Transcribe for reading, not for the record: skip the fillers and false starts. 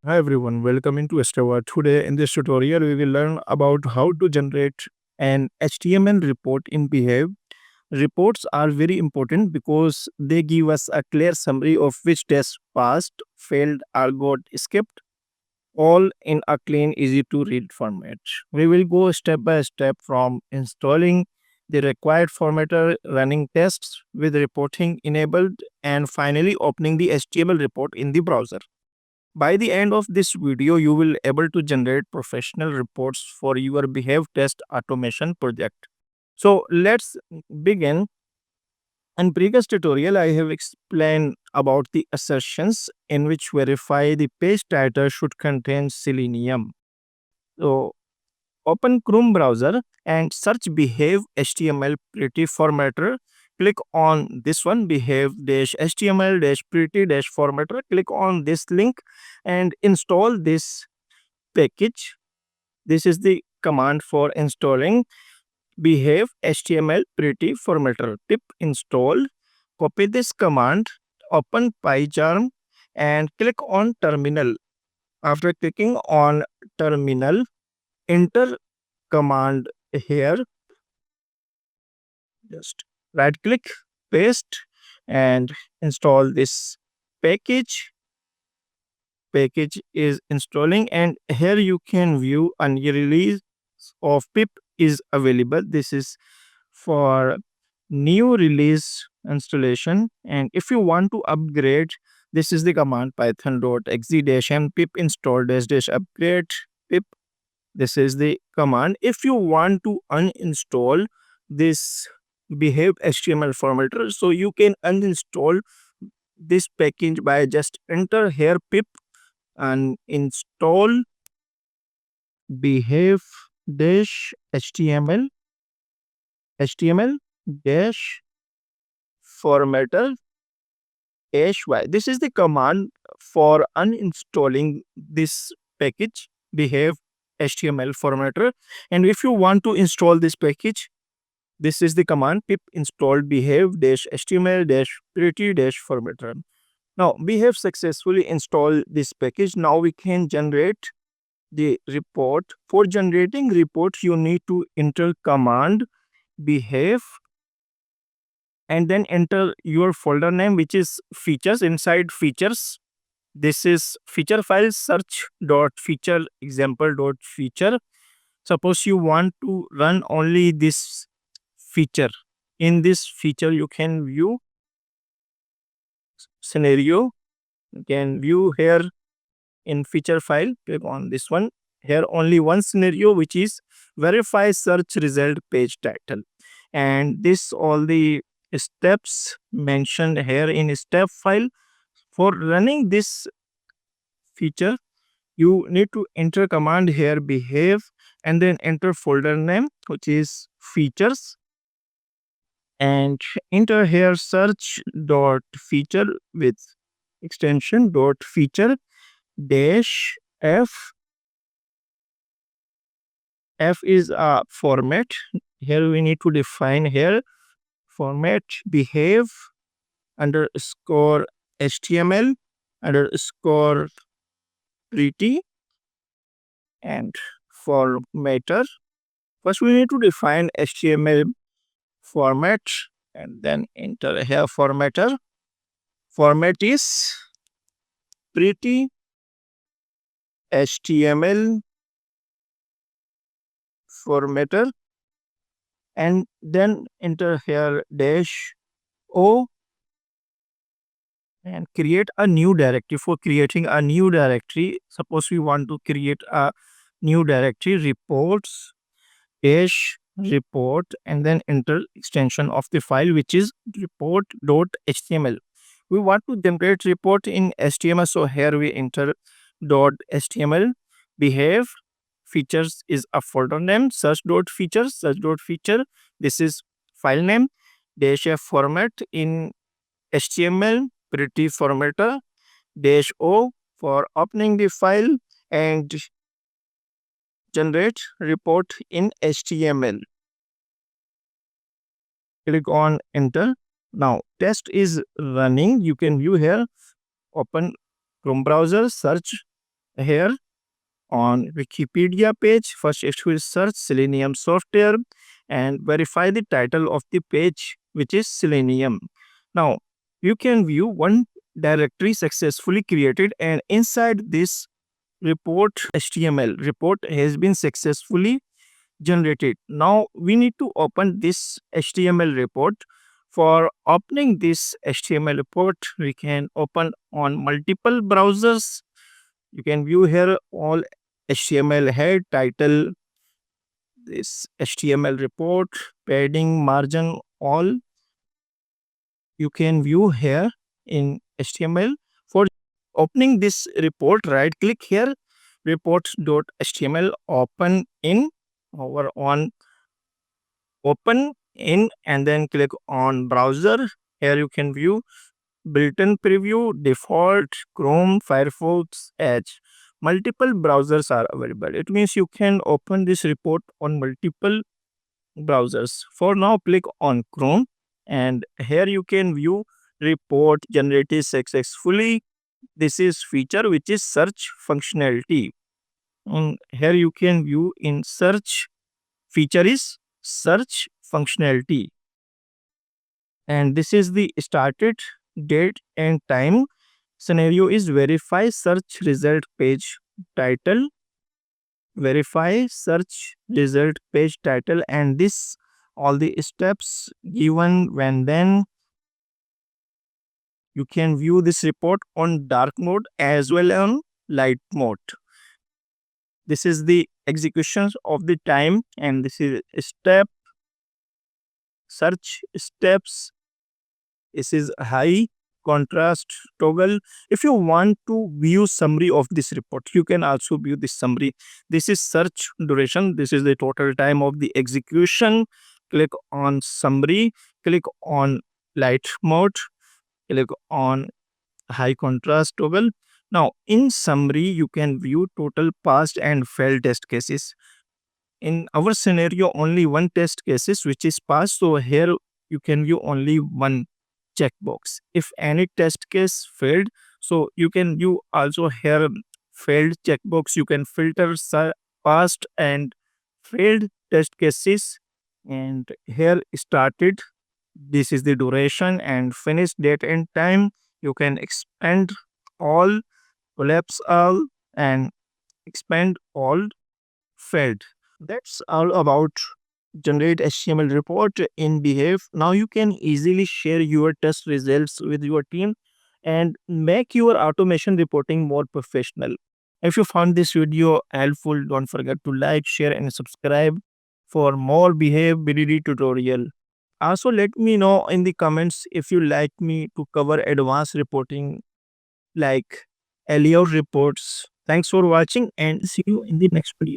Hi everyone, welcome into Estrava. Today in this tutorial we will learn about how to generate an HTML report in Behave. Reports are very important because they give us a clear summary of which test passed, failed or got skipped, all in a clean, easy to read format. We will go step by step from installing the required formatter, running tests with reporting enabled, and finally opening the HTML report in the browser. By the end of this video, you will able to generate professional reports for your Behave test automation project. So let's begin. In previous tutorial, I have explained about the assertions in which verify the page title should contain Selenium. So open Chrome browser and search Behave HTML pretty formatter. Click on this one, behave HTML pretty formatter. Click on this link and install this package. This is the command for installing behave HTML pretty formatter. Tip install. Copy this command, open PyCharm and click on terminal. After clicking on terminal, enter command here. Just right click, paste and install this package. Package is installing and here you can view a new release of pip is available. This is for new release installation, and if you want to upgrade, this is the command python.exe-m pip install dash upgrade pip. This is the command. If you want to uninstall this behave HTML formatter, so you can uninstall this package by just enter here pip and install behave HTML dash formatter hy. This is the command for uninstalling this package behave HTML formatter. And if you want to install this package, this is the command pip install behave HTML pretty formatter. Now we have successfully installed this package. Now we can generate the report. For generating report, you need to enter command behave and then enter your folder name, which is features. Inside features, this is feature file search dot feature example dot feature. Suppose you want to run only this feature. In this feature, you can view scenario. You can view here in feature file. Click on this one. Here only one scenario, which is verify search result page title, and this all the steps mentioned here in step file. For running this feature, you need to enter command here behave and then enter folder name, which is features, and enter here search dot feature with extension dot feature dash f. F is a format. Here we need to define here format behave underscore HTML underscore pretty and formatter. First we need to define HTML format and then enter here formatter. Format is pretty HTML formatter and then enter here dash o and create a new directory. For creating a new directory, suppose we want to create a new directory reports dash report and then enter extension of the file, which is report.html. We want to generate report in HTML, so here we enter .html. Behave features is a folder name. Search.feature. This is file name. Dash f format in HTML pretty formatter. Dash o for opening the file and generate report in HTML. Click on enter. Now test is running. You can view here. Open Chrome browser, search Here on Wikipedia page, first it will search Selenium software and verify the title of the page, which is Selenium. Now, you can view one directory successfully created, and inside this report HTML report has been successfully generated. Now we need to open this HTML report. For opening this HTML report, we can open on multiple browsers. You can view here all HTML head, title, this HTML report, padding, margin, all you can view here in HTML. For opening this report, right click here, reports.html, open in, over on open in, and then click on browser. Here you can view built-in preview, default, Chrome, Firefox, Edge. Multiple browsers are available. It means you can open this report on multiple browsers. For now, click on Chrome, and here you can view report generated successfully. This is feature which is search functionality. And here you can view in search, feature is search functionality, and this is the started date and time. Scenario is verify search result page title, verify search result page title, and this all the steps given. When then you can view this report on dark mode as well on light mode. This is the executions of the time, and this is step search steps. This is high contrast toggle. If you want to view summary of this report, you can also view this summary. This is search duration. This is the total time of the execution. Click on summary, click on light mode, click on high contrast toggle. Now in summary, you can view total passed and failed test cases. In our scenario, only one test cases which is passed, so here you can view only one checkbox. If any test case failed, so you can view also here failed checkbox. You can filter passed and failed test cases, and here started, this is the duration, and finish date and time. You can expand all, collapse all, and expand all, failed. That's all about generate HTML report in Behave. Now you can easily share your test results with your team and make your automation reporting more professional. If you found this video helpful, don't forget to like, share, and subscribe for more Behave BDD tutorial. Also, let me know in the comments if you like me to cover advanced reporting like layout reports. Thanks for watching and see you in the next video.